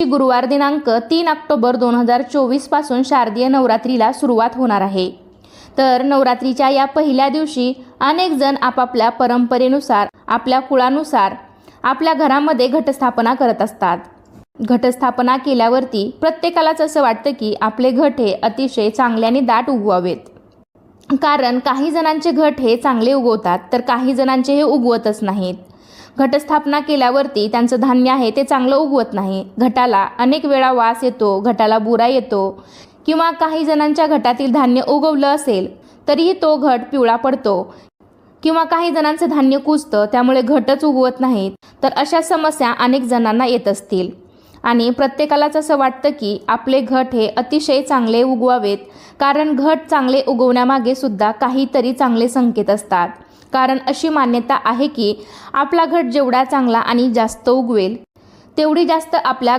गुरुवार दिनांक 3 ऑक्टोबर 2024 पासून शारदीय नवरात्रीला सुरुवात होणार आहे। तर नवरात्रीच्या या पहिल्या दिवशी अनेक जण आपापल्या परंपरेनुसार, आपल्या कुळानुसार आपल्या घरामध्ये घटस्थापना करत असतात। घटस्थापना केल्यावरती प्रत्येकालाच असं वाटतं की आपले घट हे अतिशय चांगले आणि दाट उगवावेत, कारण काही जणांचे घट हे चांगले उगवतात तर काही जणांचे हे उगवतच नाहीत। घटस्थापना केल्यावरती त्यांचं धान्य आहे ते चांगलं उगवत नाही, घटाला अनेक वेळा वास येतो, घटाला बुरा येतो, किंवा काही जणांच्या घटातील धान्य उगवलं असेल तरीही तो घट पिवळा पडतो, किंवा काही जणांचं धान्य कुजतं त्यामुळे घटच उगवत नाहीत। तर अशा समस्या अनेक जणांना येत असतील आणि प्रत्येकालाच असं वाटतं की आपले घट हे अतिशय चांगले उगवावेत, कारण घट चांगले उगवण्यामागे सुद्धा काहीतरी चांगले संकेत असतात। कारण अशी मान्यता आहे की आपला घट जेवढा चांगला आणि जास्त उगवेल तेवढी जास्त आपल्या